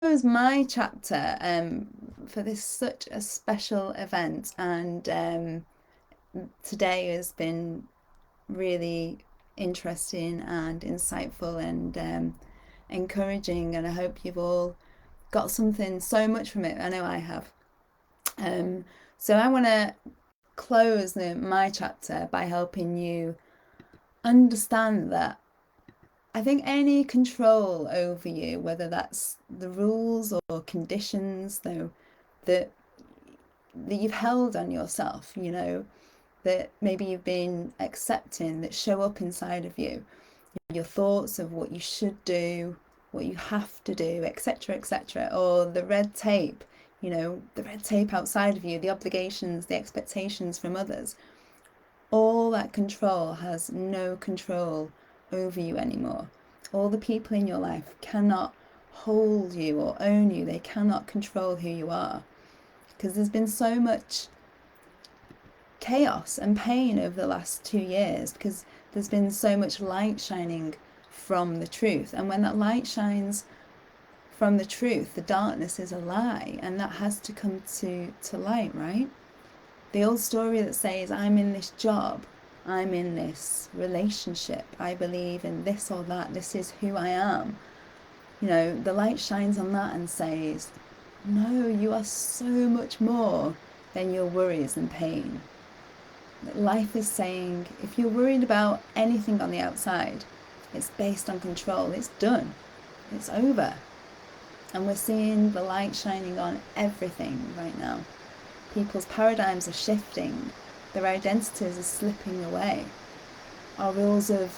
close my chapter for this such a special event, and today has been really interesting and insightful and encouraging, and I hope you've all got something so much from it. I know I have. Um, so I want to close my chapter by helping you understand that I think any control over you, whether that's the rules or conditions, though, that that you've held on yourself, that maybe you've been accepting, that show up inside of you, your thoughts of what you should do, what you have to do, etc., etc., or the red tape, the red tape outside of you, the obligations, the expectations from others. All that control has no control over you anymore. All the people in your life cannot hold you or own you. They cannot control who you are, because there's been so much chaos and pain over the last 2 years, because there's been so much light shining from the truth. And when that light shines from the truth, the darkness is a lie, and that has to come to light, right? The old story that says, I'm in this job, I'm in this relationship, I believe in this or that, this is who I am. The light shines on that and says, no, you are so much more than your worries and pain. Life is saying, if you're worried about anything on the outside, it's based on control, it's done, it's over. And we're seeing the light shining on everything right now. People's paradigms are shifting, their identities are slipping away. Our rules of,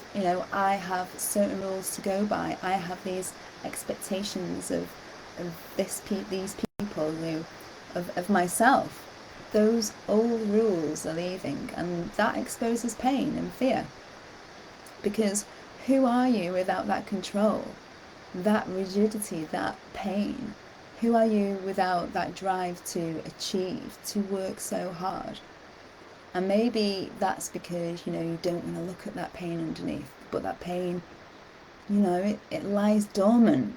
I have certain rules to go by, I have these expectations of these people, of myself. Those old rules are leaving, and that exposes pain and fear. Because who are you without that control, that rigidity, that pain? Who are you without that drive to achieve, to work so hard? And maybe that's because, you don't want to look at that pain underneath. But that pain, it lies dormant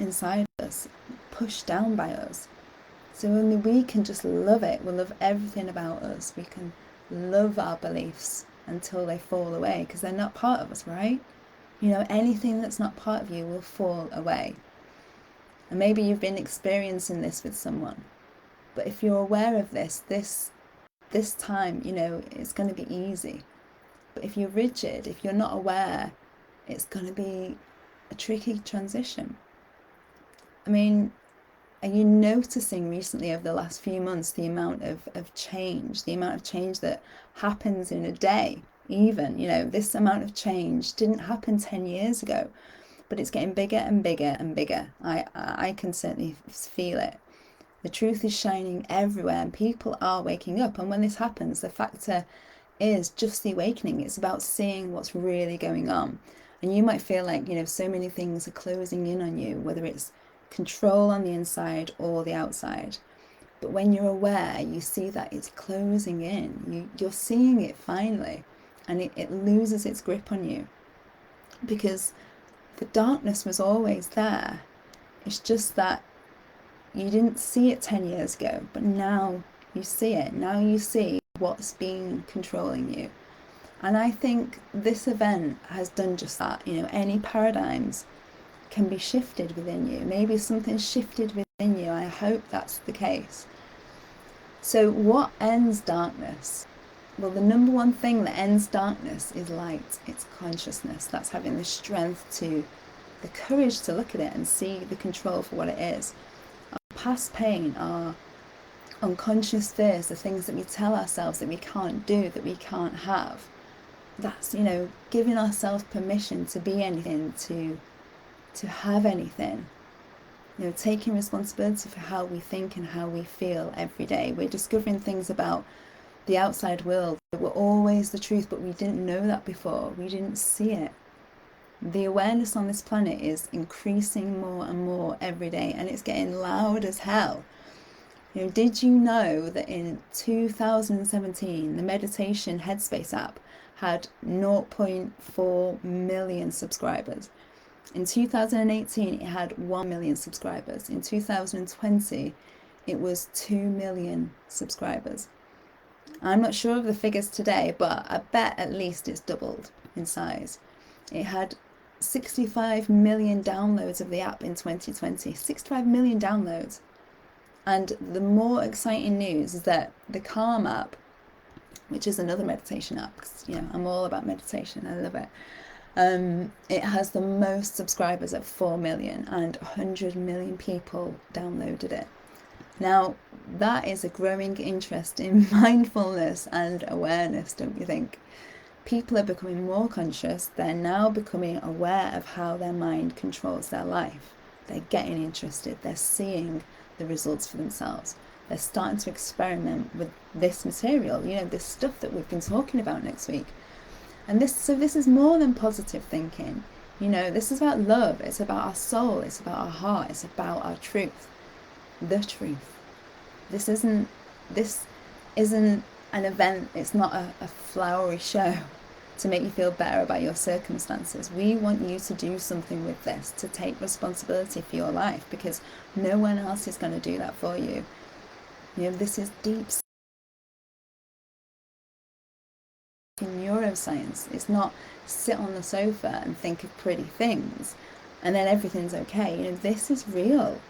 inside us, pushed down by us. So only we can just love it. We'll love everything about us. We can love our beliefs until they fall away, because they're not part of us, right? Anything that's not part of you will fall away. And maybe you've been experiencing this with someone. But if you're aware of this time, it's going to be easy. But if you're rigid, if you're not aware, it's going to be a tricky transition. I mean, are you noticing recently over the last few months the amount of change, that happens in a day? Even, this amount of change didn't happen 10 years ago, but it's getting bigger and bigger and bigger. I can certainly feel it. The truth is shining everywhere, and people are waking up. And when this happens, the factor is just the awakening. It's about seeing what's really going on. And you might feel like, so many things are closing in on you, whether it's control on the inside or the outside. But when you're aware, you see that it's closing in. You're seeing it finally, and it loses its grip on you, because the darkness was always there. It's just that you didn't see it 10 years ago, but now you see it. Now you see what's been controlling you. And I think this event has done just that. Any paradigms can be shifted within you. Maybe something's shifted within you. I hope that's the case. So what ends darkness? Well, the number one thing that ends darkness is light. It's consciousness. That's having the strength the courage to look at it and see the control for what it is. Our past pain, our unconscious fears, the things that we tell ourselves that we can't do, that we can't have. That's, giving ourselves permission to be anything, to have anything. Taking responsibility for how we think and how we feel every day. We're discovering things about the outside world that were always the truth, but we didn't know that before. We didn't see it. The awareness on this planet is increasing more and more every day, and it's getting loud as hell. Did you know that in 2017, the meditation Headspace app had 0.4 million subscribers? In 2018, it had 1 million subscribers. In 2020, it was 2 million subscribers. I'm not sure of the figures today, but I bet at least it's doubled in size. It had 65 million downloads of the app in 2020. 65 million downloads. And the more exciting news is that the Calm app, which is another meditation app, because I'm all about meditation, I love it. It has the most subscribers at 4 million, and 100 million people downloaded it. Now, that is a growing interest in mindfulness and awareness, don't you think? People are becoming more conscious. They're now becoming aware of how their mind controls their life. They're getting interested. They're seeing the results for themselves. They're starting to experiment with this material, this stuff that we've been talking about next week. And this is more than positive thinking. This is about love. It's about our soul. It's about our heart. It's about our truth. The truth. This isn't an event. It's not a flowery show to make you feel better about your circumstances. We want you to do something with this, to take responsibility for your life, because no one else is going to do that for you. This is deep in neuroscience. It's not sit on the sofa and think of pretty things and then everything's okay. This is real.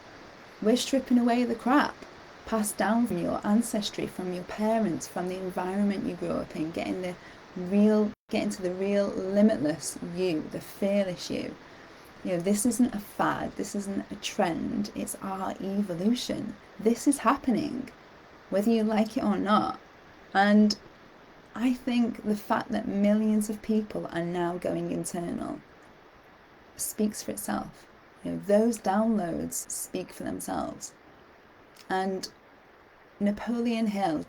We're stripping away the crap passed down from your ancestry, from your parents, from the environment you grew up in, getting to the real limitless you, the fearless you. This isn't a fad, this isn't a trend, it's our evolution. This is happening, whether you like it or not. And I think the fact that millions of people are now going internal speaks for itself. Those downloads speak for themselves. And Napoleon Hill,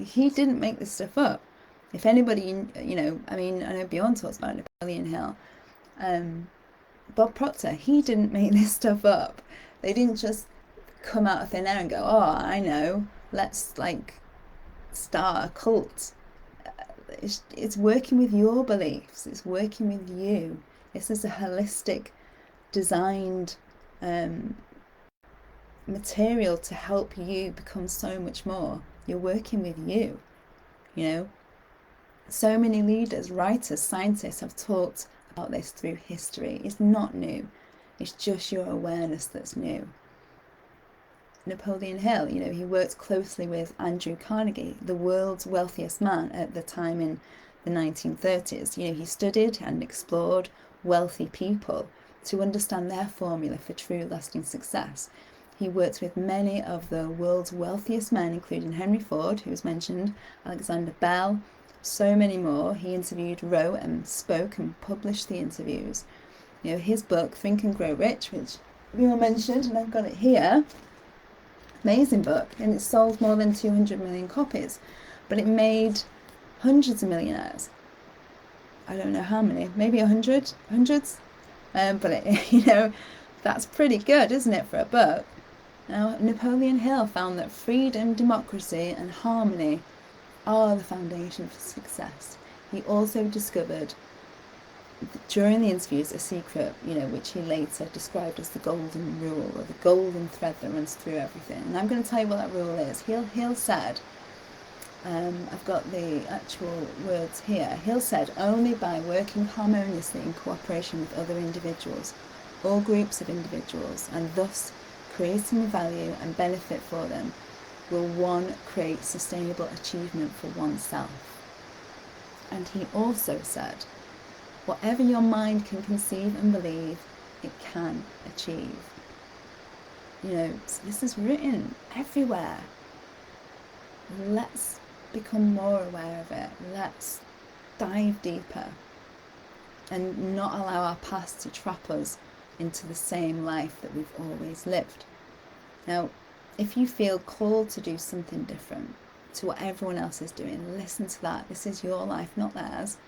he didn't make this stuff up. If anybody, I know Bjorn talks about Napoleon Hill. Bob Proctor, he didn't make this stuff up. They didn't just come out of thin air and go, oh, I know, let's start a cult. It's working with your beliefs. It's working with you. This is a holistic, designed material to help you become so much more. You're working with you. So many leaders, writers, scientists have talked about this through history. It's not new. It's just your awareness that's new. Napoleon Hill, he worked closely with Andrew Carnegie, the world's wealthiest man at the time in the 1930s. He studied and explored wealthy people to understand their formula for true lasting success. He worked with many of the world's wealthiest men, including Henry Ford, who was mentioned, Alexander Bell, so many more. He interviewed, wrote and spoke and published the interviews. His book, Think and Grow Rich, which we all mentioned, and I've got it here, amazing book, and it sold more than 200 million copies, but it made hundreds of millionaires. I don't know how many, maybe hundreds, but that's pretty good, isn't it, for a book? Now, Napoleon Hill found that freedom, democracy and harmony are the foundation for success. He also discovered during the interviews a secret, which he later described as the golden rule, or the golden thread that runs through everything. And I'm going to tell you what that rule is. Hill said, I've got the actual words here. Hill said, only by working harmoniously in cooperation with other individuals, or groups of individuals, and thus creating value and benefit for them, will one create sustainable achievement for oneself. And he also said, whatever your mind can conceive and believe, it can achieve. This is written everywhere. Let's become more aware of it. Let's dive deeper and not allow our past to trap us into the same life that we've always lived. Now, if you feel called to do something different to what everyone else is doing, listen to that. This is your life, not theirs.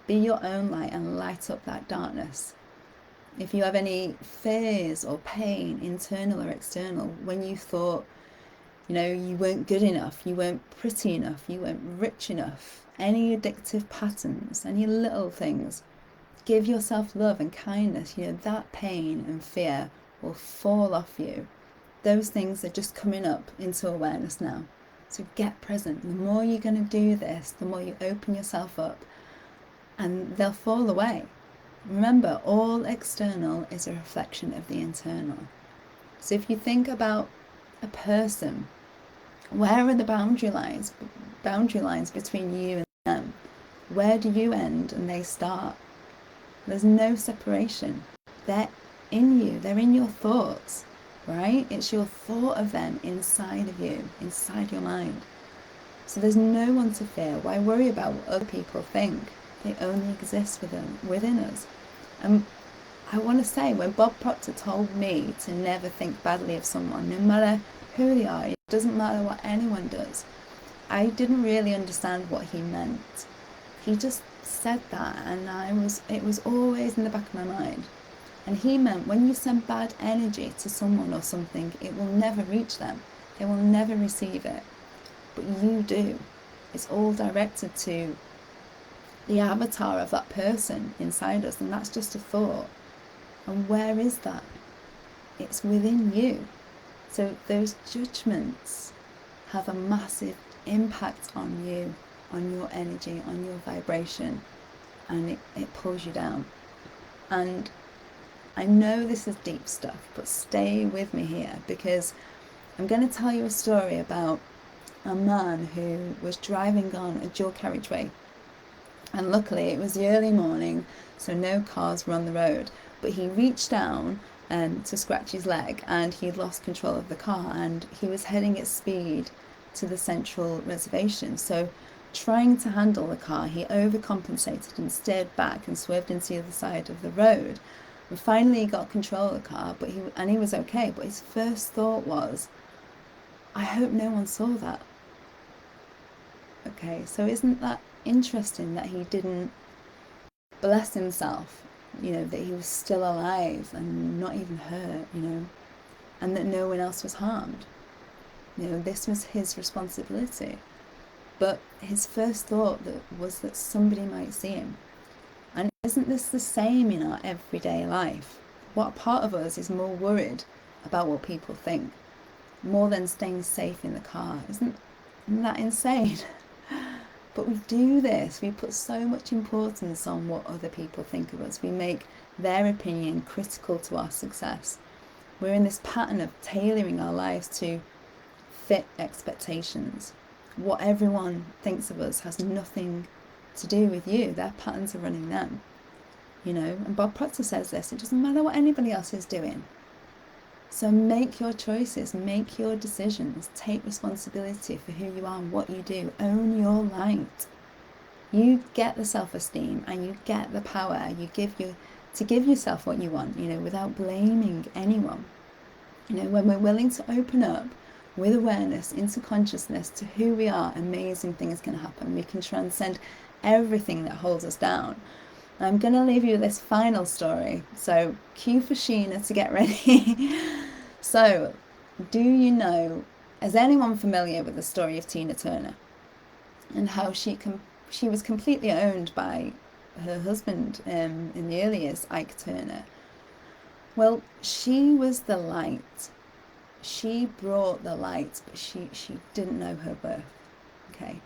Be your own light and light up that darkness. If you have any fears or pain, internal or external, when you thought, you weren't good enough, you weren't pretty enough, you weren't rich enough, any addictive patterns, any little things, Give yourself love and kindness. That pain and fear will fall off you. Those things are just coming up into awareness now. So get present. The more you're going to do this, the more you open yourself up, and they'll fall away. Remember, all external is a reflection of the internal. So if you think about a person, where are the boundary lines between you and them? Where do you end and they start? There's no separation. They're in you. They're in your thoughts, right? It's your thought of them inside of you, inside your mind. So there's no one to fear. Why worry about what other people think? They only exist within us. And I want to say, when Bob Proctor told me to never think badly of someone, no matter who they are, it doesn't matter what anyone does, I didn't really understand what he meant. He just said that, and it was always in the back of my mind. And he meant, when you send bad energy to someone or something, it will never reach them. They will never receive it. But you do. It's all directed to the avatar of that person inside us, and that's just a thought. And where is that? It's within you. So those judgments have a massive impact on you, on your energy, on your vibration, and it pulls you down. And I know this is deep stuff, but stay with me here, because I'm going to tell you a story about a man who was driving on a dual carriageway. And luckily it was the early morning, so no cars were on the road. But he reached down to scratch his leg, and he lost control of the car, and he was heading at speed to the central reservation. So trying to handle the car, he overcompensated and steered back and swerved into the other side of the road. And finally he got control of the car, and he was okay. But his first thought was, I hope no one saw that. Okay, so isn't that interesting that he didn't bless himself, that he was still alive and not even hurt, and that no one else was harmed? This was his responsibility. But his first thought was that somebody might see him. And isn't this the same in our everyday life? What part of us is more worried about what people think, more than staying safe in the car? Isn't that insane? But we do this. We put so much importance on what other people think of us. We make their opinion critical to our success. We're in this pattern of tailoring our lives to fit expectations. What everyone thinks of us has nothing to do with you. Their patterns are running them. And Bob Proctor says this: it doesn't matter what anybody else is doing. So make your choices, make your decisions, take responsibility for who you are and what you do. Own your light. You get the self-esteem and you get the power to give yourself what you want, without blaming anyone. When we're willing to open up with awareness into consciousness to who we are, amazing things can happen. We can transcend everything that holds us down. I'm going to leave you with this final story. So cue for Sheena to get ready. So, is anyone familiar with the story of Tina Turner? And how she was completely owned by her husband in the early years, Ike Turner. Well, she was the light. She brought the light, but she didn't know her worth. Okay.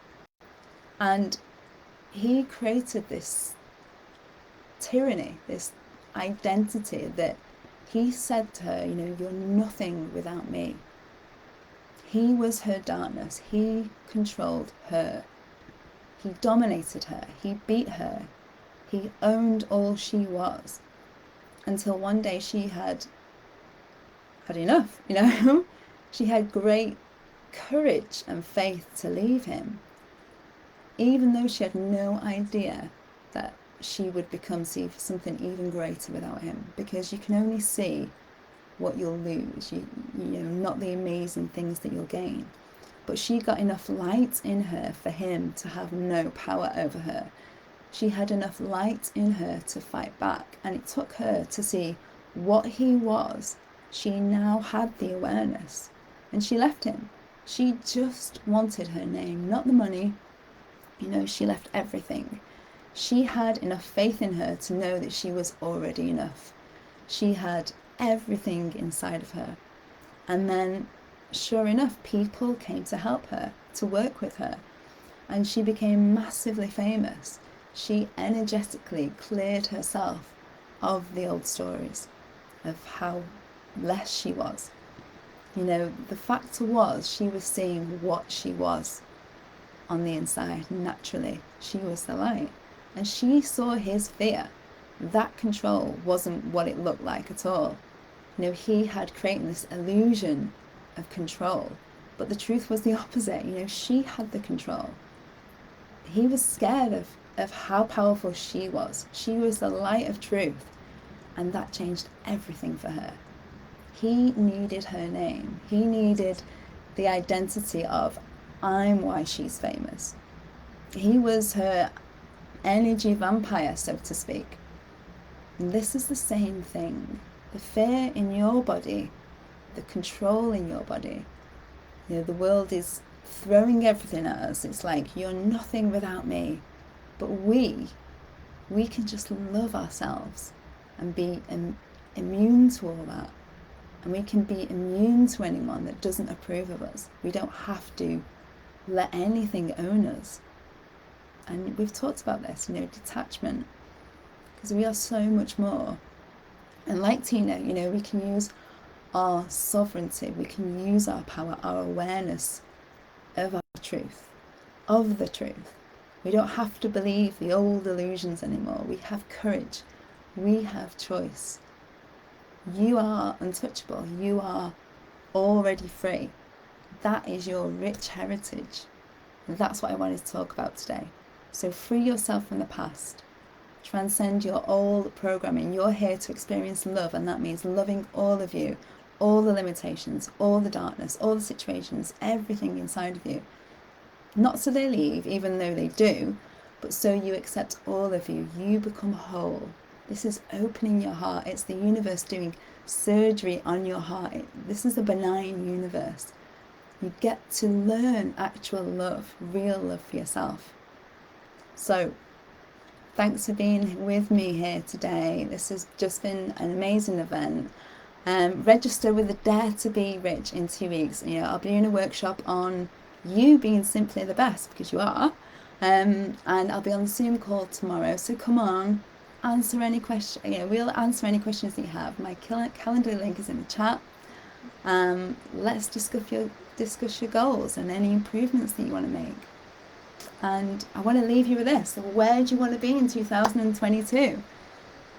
And he created this tyranny, this identity that he said to her, you're nothing without me. He was her darkness. He controlled her. He dominated her. He beat her. He owned all she was, until one day she had enough, She had great courage and faith to leave him, even though she had no idea that she would become something even greater without him, because you can only see what you'll lose, not the amazing things that you'll gain. But she got enough light in her for him to have no power over her. She had enough light in her to fight back, and it took her to see what he was. She now had the awareness, and she left him. She just wanted her name, not the money. She left everything. She had enough faith in her to know that she was already enough. She had everything inside of her. And then, sure enough, people came to help her, to work with her, and she became massively famous. She energetically cleared herself of the old stories of how less she was. The factor was she was seeing what she was on the inside naturally. She was the light. And she saw his fear. That control wasn't what it looked like at all. He had created this illusion of control, but the truth was the opposite. She had the control. He was scared of how powerful she was. She was the light of truth, and that changed everything for her. He needed her name. He needed the identity of, I'm why she's famous. He was her energy vampire, so to speak. And this is the same thing. The fear in your body, the control in your body. The world is throwing everything at us. It's like, you're nothing without me. But we can just love ourselves and be immune to all that. And we can be immune to anyone that doesn't approve of us. We don't have to let anything own us. And we've talked about this, detachment, because we are so much more. And like Tina, we can use our sovereignty, we can use our power, our awareness of our truth, of the truth. We don't have to believe the old illusions anymore. We have courage. We have choice. You are untouchable. You are already free. That is your rich heritage. And that's what I wanted to talk about today. So free yourself from the past. Transcend your old programming. You're here to experience love, and that means loving all of you, all the limitations, all the darkness, all the situations, everything inside of you. Not so they leave, even though they do, but so you accept all of you. You become whole. This is opening your heart. It's the universe doing surgery on your heart. This is a benign universe. You get to learn actual love, real love for yourself. So, thanks for being with me here today. This has just been an amazing event. Register with the Dare to Be Rich in 2 weeks. I'll be doing a workshop on you being simply the best, because you are. And I'll be on the Zoom call tomorrow. So come on, answer any question. We'll answer any questions that you have. My calendar link is in the chat. Let's discuss your goals and any improvements that you want to make. And I want to leave you with this. Where do you want to be in 2022?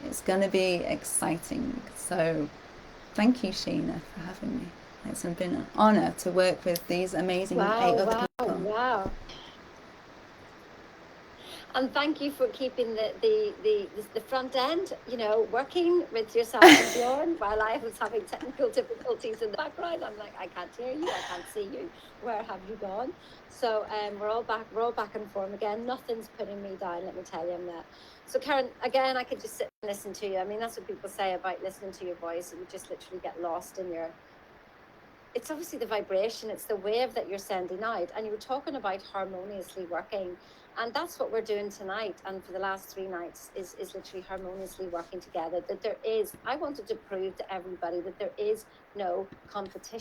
It's going to be exciting. So thank you, Sheena, for having me. It's been an honour to work with these amazing 8 other people. Wow. And thank you for keeping the front end, working with yourself and Bjorn while I was having technical difficulties in the background. I'm like, I can't hear you, I can't see you. Where have you gone? So we're all back in form again. Nothing's putting me down, let me tell you. I'm that. So Karen, again, I could just sit and listen to you. I mean, that's what people say about listening to your voice. You just literally get lost in your. It's obviously the vibration, it's the wave that you're sending out. And you were talking about harmoniously working. And that's what we're doing tonight. And for the last 3 nights is literally harmoniously working together. That I wanted to prove to everybody that there is no competition.